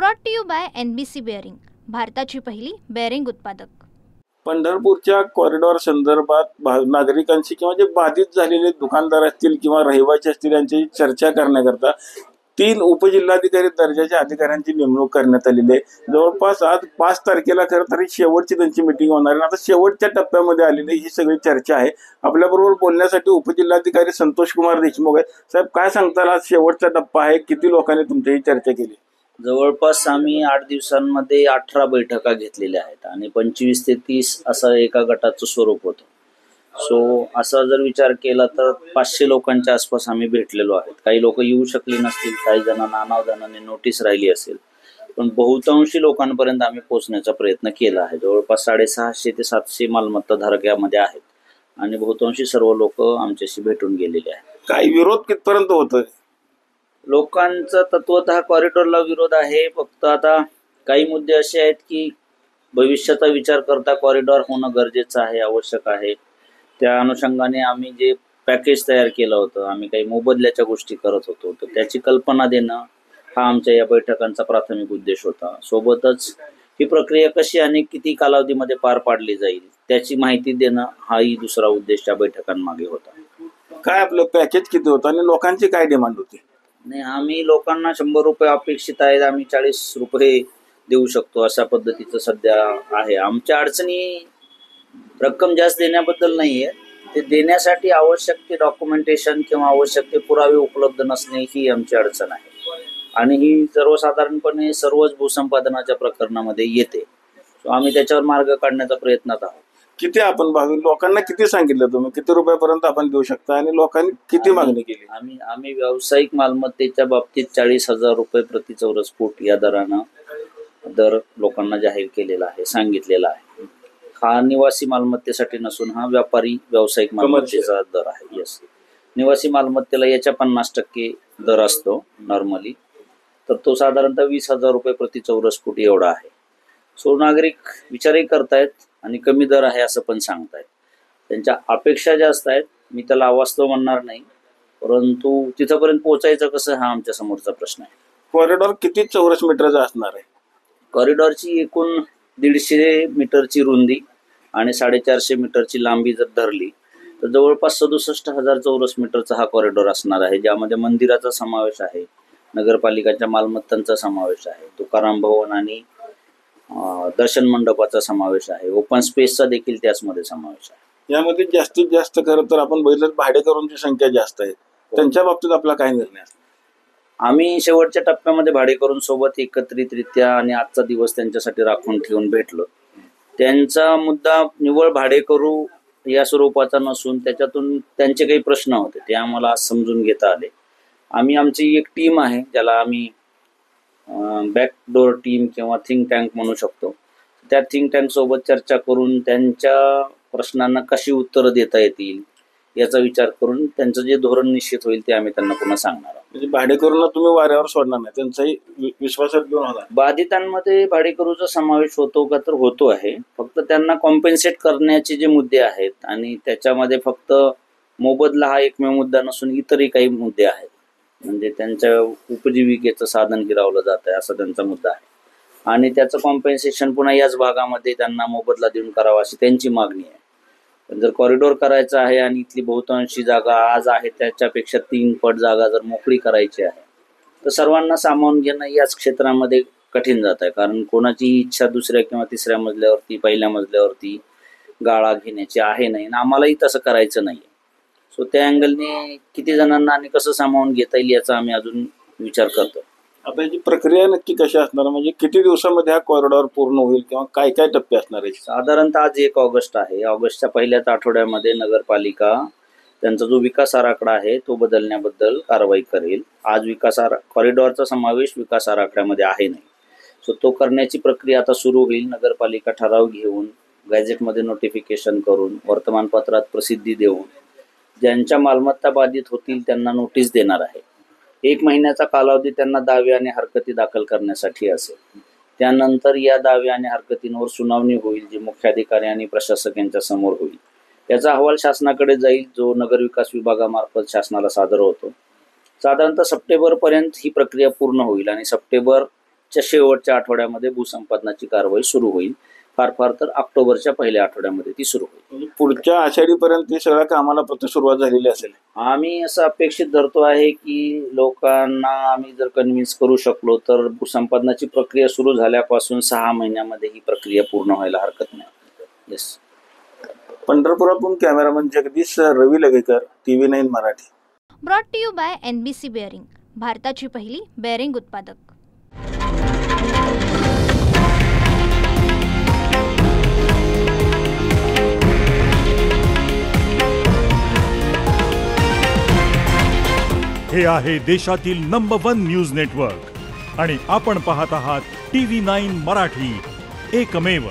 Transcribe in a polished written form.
Brought to you by NBC bearing, भारताची पहिली bearing उत्पादक. पंढरपूरच्या कॉरिडॉर संदर्भात नागरिकांशी किंवा जे बाधित झालेले दुकानदार असतील किंवा रहिवासी असतील यांची चर्चा करण्याकरता 3 उपजिल्हाधिकारी दर्जाच्या अधिकाऱ्यांची नेमणूक करण्यात आलेली आहे. जवळपास आज 5 तारखेला खरं तर शेवटची त्यांची मिटिंग होणार आहे. आता शेवटच्या टप्प्यामध्ये आलेली ही सगळी चर्चा आहे. आपल्याबरोबर बोलण्यासाठी उपजिल्हाधिकारी संतोष कुमार देशमुख आहेत. साहेब, काय सांगताल, आज शेवटचा टप्पा आहे, किती लोकांनी तुमच्याही चर्चा केली? जवळपास आम्ही 8 दिवसांमध्ये 18 बैठका घेतलेल्या आहेत आणि 25 ते 30 असं एका गटाचं स्वरूप होतं. सो असा जर विचार केला तर 500 लोकांच्या आसपास आम्ही भेटलेलो आहेत. काही लोक येऊ शकले नसतील, काही जणांना अनावधानाने नोटीस राहिली असेल, पण बहुतांशी लोकांपर्यंत आम्ही पोहोचण्याचा प्रयत्न केला आहे. जवळपास 650 ते 700 मालमत्ता धारक यामध्ये आहेत आणि बहुतांशी सर्व लोक आमच्याशी भेटून गेलेले आहेत. काही विरोध कितपर्यंत होतोय? लोकांचा तत्वतः कॉरिडॉरला विरोध आहे. फक्त आता काही मुद्दे असे आहेत की भविष्याचा विचार करता कॉरिडॉर होणं गरजेचं आहे, आवश्यक आहे. त्या अनुषंगाने आम्ही जे पॅकेज तयार केलं होतं, आम्ही काही मोबदल्याच्या गोष्टी करत होतो, तर त्याची कल्पना देणं हा आमच्या या बैठकांचा प्राथमिक उद्देश होता. सोबतच ही प्रक्रिया कशी आणि किती कालावधीमध्ये पार पाडली जाईल त्याची माहिती देणं हाही दुसरा उद्देश या बैठकांमागे होता. काय आपलं पॅकेज किती होतं आणि लोकांची काय डिमांड होती? नाही, आम्ही लोकांना 100 रुपये अपेक्षित आहेत, आम्ही 40 रुपये देऊ शकतो अशा पद्धतीचं सध्या आहे. आमच्या अडचणी रक्कम जास्त देण्याबद्दल नाही आहे, ते देण्यासाठी आवश्यक ते डॉक्युमेंटेशन किंवा आवश्यक ते पुरावे उपलब्ध नसणे ही आमची अडचण आहे आणि ही सर्वसाधारणपणे सर्वच भूसंपादनाच्या प्रकरणामध्ये येते. आम्ही त्याच्यावर मार्ग काढण्याचा प्रयत्नात आहोत. किती आपण लोकांना किती सांगितलं तुम्ही, किती रुपयापर्यंत आपण देऊ शकता आणि लोकांनी किती मागणी केली? आम्ही व्यावसायिक मालमत्तेच्या बाबतीत 40,000 रुपये प्रति चौरस फूट या दरानं दर लोकांना जाहीर केलेला आहे, सांगितलेला आहे. हा निवासी मालमत्तेसाठी नसून हा व्यापारी व्यावसायिक मालमत्तेचा दर आहे. यस, निवासी मालमत्तेला याच्या 50% दर असतो नॉर्मली, तर तो साधारणतः 20,000 रुपये प्रति चौरस फूट एवढा आहे. सो नागरिक विचारही करतायत आणि कमी दर आहे असं पण सांगतायत. त्यांच्या अपेक्षा जास्त आहेत, मी त्याला अवास्तव म्हणणार नाही, परंतु तिथपर्यंत पोहोचायचं कसं हा आमच्या समोरचा प्रश्न आहे. कॉरिडॉर किती चौरस मीटरचा असणार आहे? कॉरिडॉरची एकूण 150 मीटरची रुंदी आणि 450 मीटरची लांबी जर धरली तर जवळपास 67,000 चौरस मीटरचा हा कॉरिडॉर असणार आहे, ज्यामध्ये मंदिराचा समावेश आहे, नगरपालिकांच्या मालमत्तांचा समावेश आहे, तुकाराम भवन आणि दर्शन मंडपाचा समावेश आहे, ओपन स्पेसचा देखील त्याचमध्ये समावेश आहे. यामध्ये जास्तीत जास्त खरं तर आपण बघितलं भाडेकरूंची संख्या जास्त आहे, त्यांच्या बाबतीत आपला काय निर्णय असतो? आम्ही शेवटच्या टप्प्यामध्ये भाडेकरूंसोबत एकत्रितरित्या आणि आजचा दिवस त्यांच्यासाठी राखून ठेवून भेटलो. त्यांचा मुद्दा निव्वळ भाडेकरू या स्वरूपाचा नसून त्याच्यातून त्यांचे काही प्रश्न होते, ते आम्हाला आज समजून घेता आले. आमची एक टीम आहे, ज्याला आम्ही बॅकडोर टीम किंवा थिंक टँक म्हणू शकतो. त्या थिंक टँक सोबत चर्चा करून त्यांच्या प्रश्नांना कशी उत्तरं देता येतील याचा विचार करून त्यांचं जे धोरण निश्चित होईल ते आम्ही त्यांना पुन्हा सांगणार आहोत. म्हणजे भाडेकरूंना तुम्ही वाऱ्यावर सोडणार नाही, त्यांचाही विश्वासात घेऊन होणार? बाधितांमध्ये भाडेकरूचा समावेश होतो का तर होतो आहे. फक्त त्यांना कॉम्पेन्सेट करण्याचे जे मुद्दे आहेत आणि त्याच्यामध्ये फक्त मोबदला हा एकमेव मुद्दा नसून इतरही काही मुद्दे आहेत. म्हणजे त्यांच्या उपजीविकेचं साधन हिरावलं जात आहे असा त्यांचा मुद्दा आहे आणि त्याचं कॉम्पेन्सेशन पुन्हा याच भागामध्ये त्यांना मोबदला देऊन करावा अशी त्यांची मागणी आहे. पण जर कॉरिडॉर करायचं आहे आणि इथली बहुतांशी जागा आज आहे त्याच्यापेक्षा 3 पट जागा जर मोकळी करायची आहे तर सर्वांना सामावून घेणं याच क्षेत्रामध्ये कठीण जात आहे. कारण कोणाची इच्छा दुसऱ्या किंवा तिसऱ्या मजल्यावरती, पहिल्या मजल्यावरती गाळा घेण्याची आहे नाही आणि आम्हालाही तसं करायचं नाही. सो त्या अँगलने किती जणांना आणि कसं सामावून घेता येईल याचा आम्ही अजून विचार करतो. आता याची प्रक्रिया नक्की कशी असणार, म्हणजे किती दिवसामध्ये हा कॉरिडॉर पूर्ण होईल किंवा काय काय टप्पे असणार आहे? साधारणतः आज 1 ऑगस्ट आहे. ऑगस्टच्या पहिल्याच आठवड्यामध्ये नगरपालिका त्यांचा जो विकास आराखडा आहे तो बदलण्याबद्दल कारवाई करेल. आज कॉरिडॉरचा समावेश विकास आराखड्यामध्ये आहे नाही, सो तो करण्याची प्रक्रिया आता सुरू होईल. नगरपालिका ठराव घेऊन गॅझेटमध्ये नोटिफिकेशन करून वर्तमानपत्रात प्रसिद्धी देऊन ज्यांच्या मालमत्ता बाधित होतील त्यांना नोटीस देणार आहे. 1 महिन्याचा कालावधी त्यांना दावे आणि हरकती दाखल करण्यासाठी असेल. त्यानंतर या दावे आणि हरकतींवर सुनावणी होईल, जी मुख्याधिकारी आणि प्रशासक यांच्या समोर होईल. याचा अहवाल शासनाकडे जाईल, जो नगरविकास विभागामार्फत शासनाला सादर होतो. साधारणतः सप्टेंबरपर्यंत ही प्रक्रिया पूर्ण होईल आणि सप्टेंबर ऑगस्टच्या शेवटच्या आठवड्यामध्ये भूसंपादनाची कारवाई सुरू होईल. फार फार तर ऑक्टोबरच्या पहिल्या आठवड्यामध्ये ती सुरू होईल. म्हणजे पुढच्या आषाढीपर्यंत ते सगळ्या कामाला सुरुवात झालेली असेल. आम्ही असं अपेक्षित धरतो आहे की लोकांना आम्ही जर कन्व्हिन्स करू शकलो तर भूसंपादनाची प्रक्रिया सुरू झाल्यापासून 6 महिन्यामध्ये ही प्रक्रिया पूर्ण व्हायला हरकत नाही. येस. पंढरपुरातून cameraman Jagdish Ravi Lagekar, TV9 Marathi. Brought to you by NBC bearing, भारताची पहिली बेअरिंग उत्पादक. हे आहे देशातील नंबर 1 न्यूज नेटवर्क आणि आपण पाहत आहात TV9 मराठी, एकमेव.